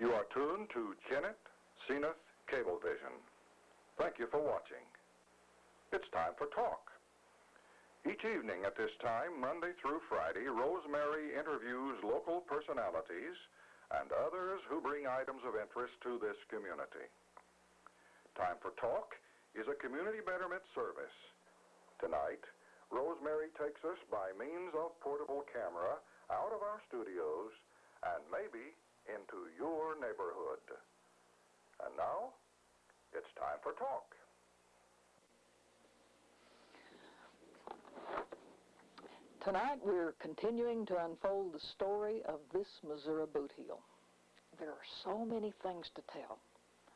You are tuned to Kennett, Zenith Cablevision. Thank you for watching. It's time for talk. Each evening at this time, Monday through Friday, Rosemary interviews local personalities and others who bring items of interest to this community. Time for Talk is a community betterment service. Tonight, Rosemary takes us by means of portable camera out of our studios and maybe into your neighborhood. And now, it's time for Talk. Tonight we're continuing to unfold the story of this Missouri Bootheel. There are so many things to tell.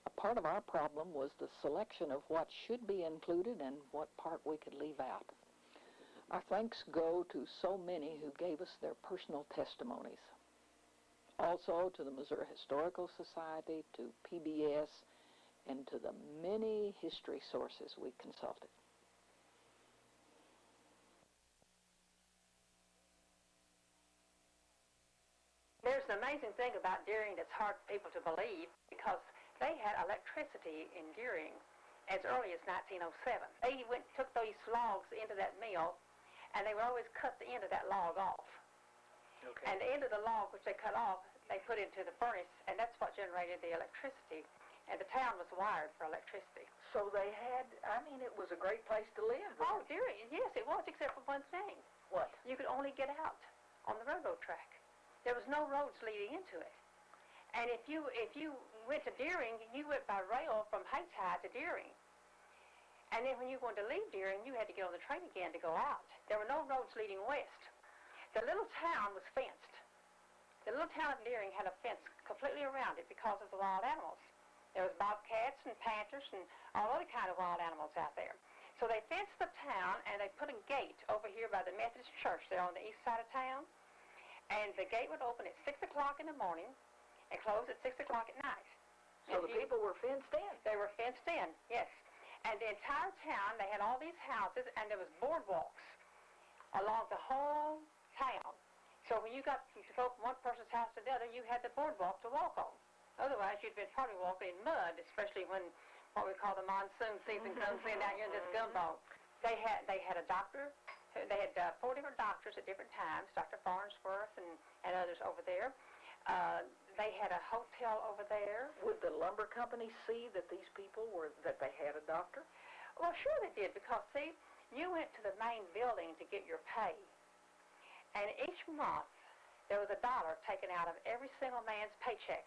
A part of our problem was the selection of what should be included and what part we could leave out. Our thanks go to so many who gave us their personal testimonies. Also to the Missouri Historical Society, to PBS, and to the many history sources we consulted. There's an amazing thing about Deering that's hard for people to believe, because they had electricity in Deering as early as 1907. They took those logs into that mill, and they would always cut the end of that log off. Okay. And the end of the log, which they cut off, they put into the furnace, and that's what generated the electricity. And the town was wired for electricity. So they had, it was a great place to live. Oh, Deering, yes, it was, except for one thing. What? You could only get out on the railroad track. There was no roads leading into it. And if you went to Deering, you went by rail from Heights High to Deering. And then when you wanted to leave Deering, you had to get on the train again to go out. There were no roads leading west. The little town was fenced. The little town of Deering had a fence completely around it because of the wild animals. There was bobcats and panthers and all other kind of wild animals out there. So they fenced the town, and they put a gate over here by the Methodist church there on the east side of town. And the gate would open at 6 o'clock in the morning and close at 6 o'clock at night. So the people were fenced in? They were fenced in, yes. And the entire town, they had all these houses, and there was boardwalks along the whole town. So when you got to go from one person's house to the other, you had the boardwalk to walk on. Otherwise, you'd been probably walking in mud, especially when what we call the monsoon season comes in down here in this gumbo. They had a doctor. They had 4 different doctors at different times, Dr. Farnsworth and others over there. They had a hotel over there. Would the lumber company see that these people that they had a doctor? Well, sure they did, because, see, you went to the main building to get your pay. And each month, there was $1 taken out of every single man's paycheck.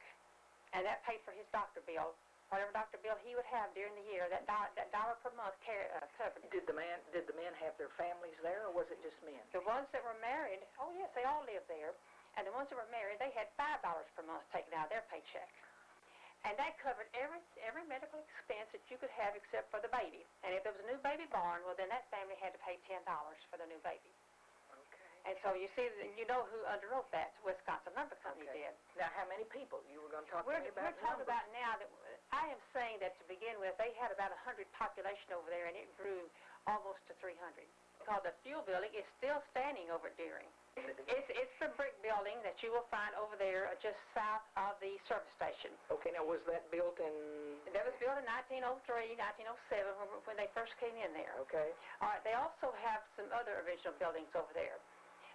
And that paid for his doctor bill. Whatever doctor bill he would have during the year, that dollar per month covered it. Did the men have their families there, or was it just men? The ones that were married, oh yes, they all lived there. And the ones that were married, they had $5 per month taken out of their paycheck. And that covered every medical expense that you could have except for the baby. And if there was a new baby born, well, then that family had to pay $10 for the new baby. And so you see, you know who underwrote that. Wisconsin Lumber Company did. Now, how many people? You were going to talk to me about We're talking about now that I am saying that to begin with, they had about 100 population over there, and it grew almost to 300. Because the fuel building is still standing over at Deering. It's the brick building that you will find over there just south of the service station. Okay, now was that built in... That was built in 1903, 1907, when they first came in there. Okay. All right, they also have some other original buildings over there.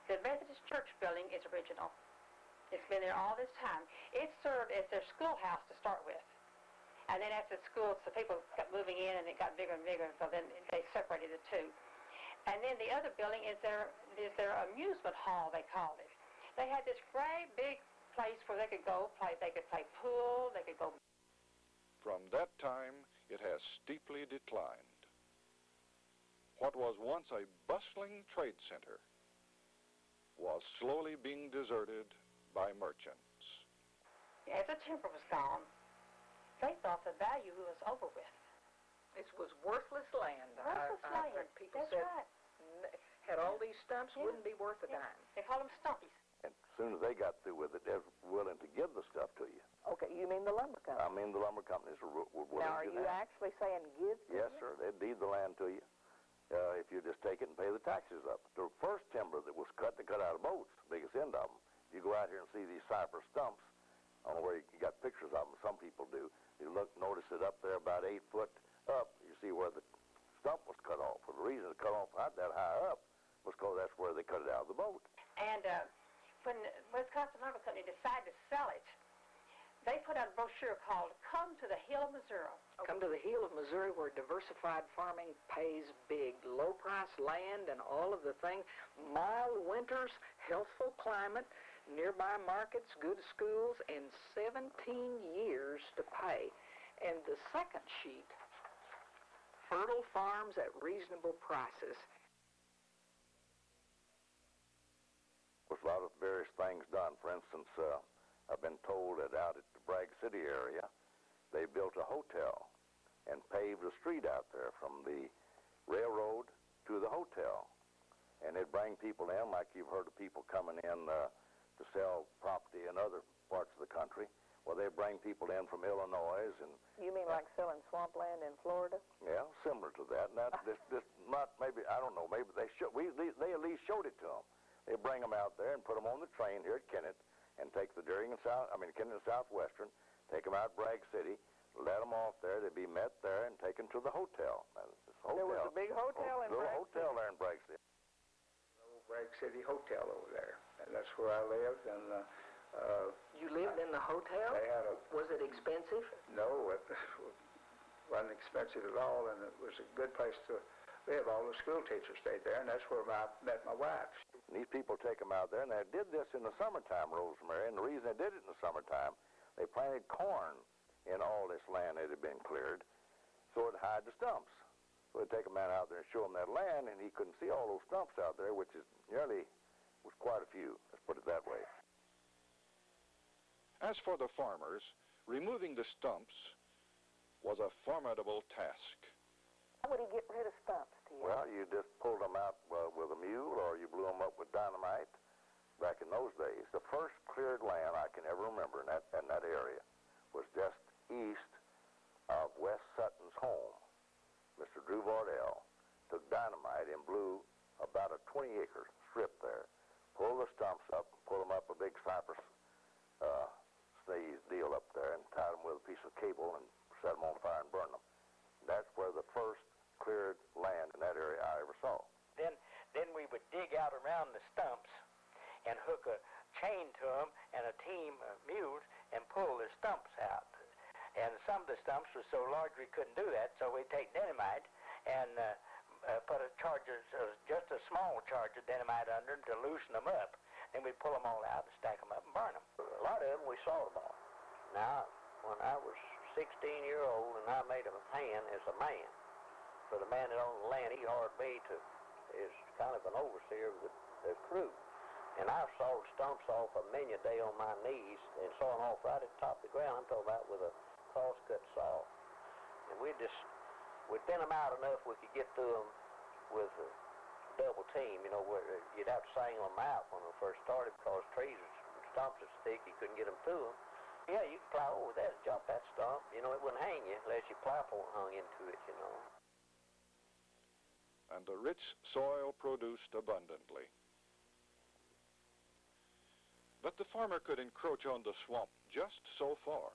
The Methodist Church building is original. It's been there all this time. It served as their schoolhouse to start with. And then after the school, so people kept moving in, and it got bigger and bigger, so then they separated the two. And then the other building is their amusement hall, they called it. They had this great big place where they could go play. They could play pool, they could go... From that time, it has steeply declined. What was once a bustling trade center was slowly being deserted by merchants. As the timber was gone, they thought the value was over with. This was worthless land. Worthless land. People That's said right. Had all these stumps, wouldn't be worth a dime. They called them stumpies. And as soon as they got through with it, they were willing to give the stuff to you. Okay, you mean the lumber company? I mean the lumber companies were willing to do that. Now, are you actually saying give to Yes, you? sir. They'd deed the land to you if you just take it and pay the taxes up. The first timber that was cut, they cut out of boats, the biggest end of them. You go out here and see these cypress stumps, I don't know where you got pictures of them. Some people do. You look, notice it up there about 8 foot up. You see where the stump was cut off. Well, the reason it cut off that high up was because that's where they cut it out of the boat. And when Wisconsin Lumber Company decided to sell it, they put out a brochure called Come to the Hill of Missouri. Come to the Hill of Missouri, where diversified farming pays big. Low-price land and all of the things. Mild winters, healthful climate, nearby markets, good schools, and 17 years to pay. And the second sheet, fertile farms at reasonable prices. With a lot of various things done. For instance, I've been told that out at the Bragg City area, they built a hotel and paved a street out there from the railroad to the hotel. And they'd bring people in, like you've heard of people coming in to sell property in other parts of the country. Well, they bring people in from Illinois and... You mean like selling swampland in Florida? Yeah, similar to that. And this not maybe, I don't know, maybe they should. They at least showed it to them. They bring them out there and put them on the train here at Kennett and take the Kennett and Southwestern, take them out to Bragg City, let them off there. They'd be met there and taken to the hotel. There was a big hotel in Bragg City. Hotel there in Bragg City. Bragg City Hotel over there, and that's where I lived. And You lived in the hotel? they had Was it expensive? no, it wasn't expensive at all, and it was a good place to live. All the school teachers stayed there, and that's where I met my wife. And these people take them out there, and they did this in the summertime, Rosemary. And the reason they did it in the summertime, they planted corn in all this land that had been cleared, so it'd hide the stumps. So they'd take a man out there and show him that land, and he couldn't see all those stumps out there, which is was quite a few. Let's put it that way. As for the farmers, removing the stumps was a formidable task. How would he get rid of stumps, do you? Well, you just pulled them out with a mule, or you blew them up with dynamite. Back in those days, the first cleared land I can ever remember in that area was just east of West Sutton's home. Mr. Drew Vardell took dynamite and blew about a 20-acre strip there, pulled the stumps up, pulled them up a big cypress deal up there, and tied them with a piece of cable and set them on fire and burned them. That's where the first cleared land in that area I ever saw. Then we would dig out around the stumps and hook a chain to them and a team of mules and pull the stumps out. And some of the stumps were so large we couldn't do that, so we'd take dynamite and put a charge of just a small charge of dynamite under them to loosen them up. Then we'd pull them all out and stack them up and burn them. A lot of them we saw them all. Now, when I was 16-year-old and I made a hand as a man, for the man that owned the land, he hired me is kind of an overseer of the crew. And I sawed stumps off many a day on my knees and saw them off right at the top of the ground. I'm talking about with a cross-cut saw. And we'd thin them out enough we could get through them with a double team, you know, where you'd have to single them out when we first started because stumps are thick, you couldn't get them through them. Yeah, you could plow over that and jump that stump. You know, it wouldn't hang you unless your plow point hung into it, you know. And the rich soil produced abundantly. But the farmer could encroach on the swamp just so far.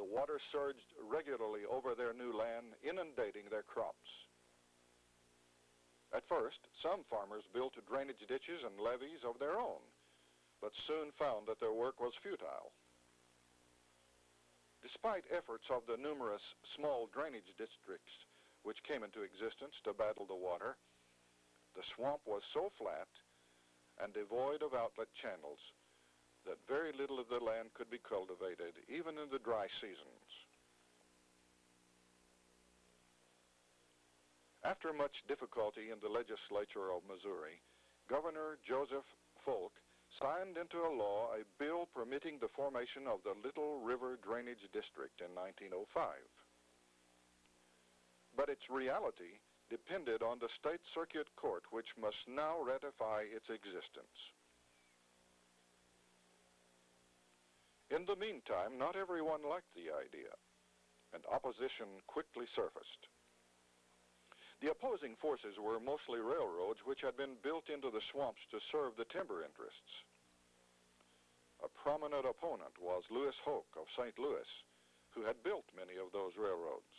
The water surged regularly over their new land, inundating their crops. At first, some farmers built drainage ditches and levees of their own, but soon found that their work was futile. Despite efforts of the numerous small drainage districts which came into existence to battle the water, the swamp was so flat and devoid of outlet channels that very little of the land could be cultivated, even in the dry seasons. After much difficulty in the legislature of Missouri, Governor Joseph Folk signed into a law a bill permitting the formation of the Little River Drainage District in 1905. But its reality depended on the state circuit court, which must now ratify its existence. In the meantime, not everyone liked the idea, and opposition quickly surfaced. The opposing forces were mostly railroads which had been built into the swamps to serve the timber interests. A prominent opponent was Lewis Hoke of St. Louis, who had built many of those railroads.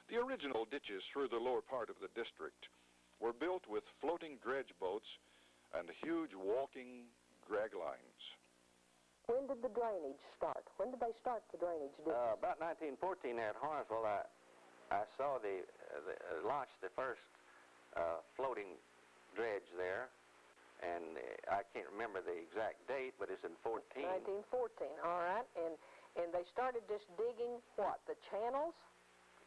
The original ditches through the lower part of the district were built with floating dredge boats and huge walking drag lines. When did the drainage start? When did they start the drainage ditches? About 1914 there at Harnesville, I saw the launched the first floating dredge there, and I can't remember the exact date, but it's in 14. 1914, all right. And they started just digging, what, the channels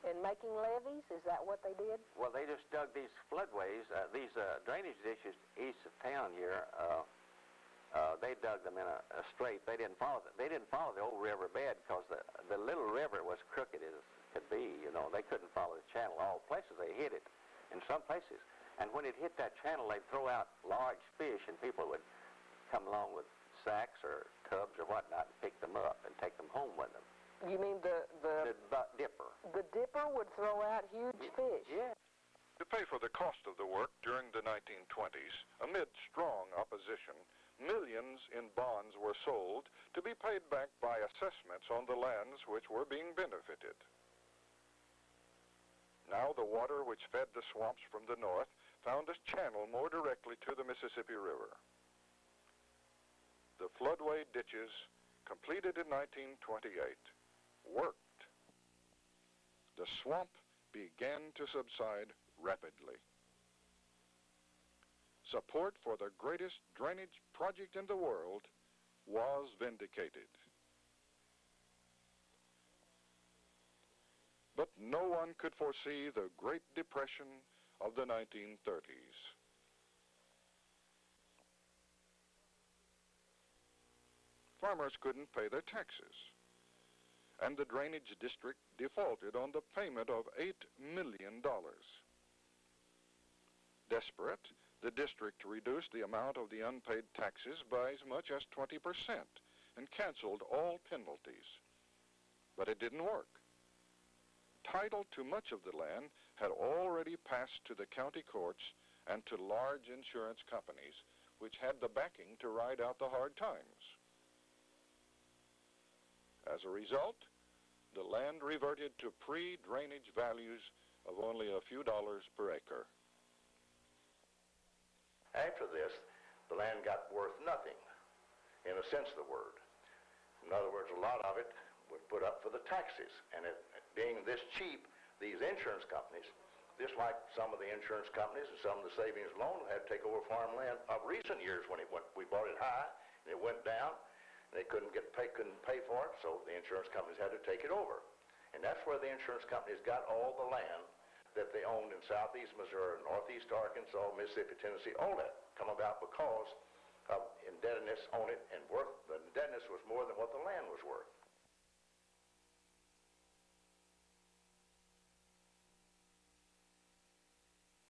and making levees? Is that what they did? Well, they just dug these floodways, these drainage ditches east of town here. They dug them in a straight. They didn't follow the old river bed because the little river was crooked as could be. You know, they couldn't follow the channel. All places they hit it, in some places. And when it hit that channel, they'd throw out large fish, and people would come along with sacks or tubs or whatnot and pick them up and take them home with them. You mean the dipper? The dipper would throw out huge fish? Yeah. To pay for the cost of the work during the 1920s, amid strong opposition, millions in bonds were sold to be paid back by assessments on the lands which were being benefited. Now the water which fed the swamps from the north found its channel more directly to the Mississippi River. The floodway ditches, completed in 1928, worked. The swamp began to subside rapidly. Support for the greatest drainage project in the world was vindicated. But no one could foresee the Great Depression of the 1930s. Farmers couldn't pay their taxes, and the drainage district defaulted on the payment of $8 million. Desperate, the district reduced the amount of the unpaid taxes by as much as 20% and canceled all penalties. But it didn't work. Title to much of the land had already passed to the county courts and to large insurance companies, which had the backing to ride out the hard times. As a result, the land reverted to pre-drainage values of only a few dollars per acre. After this, the land got worth nothing, in a sense of the word. In other words, a lot of it was put up for the taxes, and it being this cheap, these insurance companies, just like some of the insurance companies and some of the savings loans had to take over farmland of recent years when we bought it high, and it went down, and they couldn't pay for it, so the insurance companies had to take it over. And that's where the insurance companies got all the land that they owned in southeast Missouri, northeast Arkansas, Mississippi, Tennessee, all that come about because of indebtedness on it, and the indebtedness was more than what the land was worth.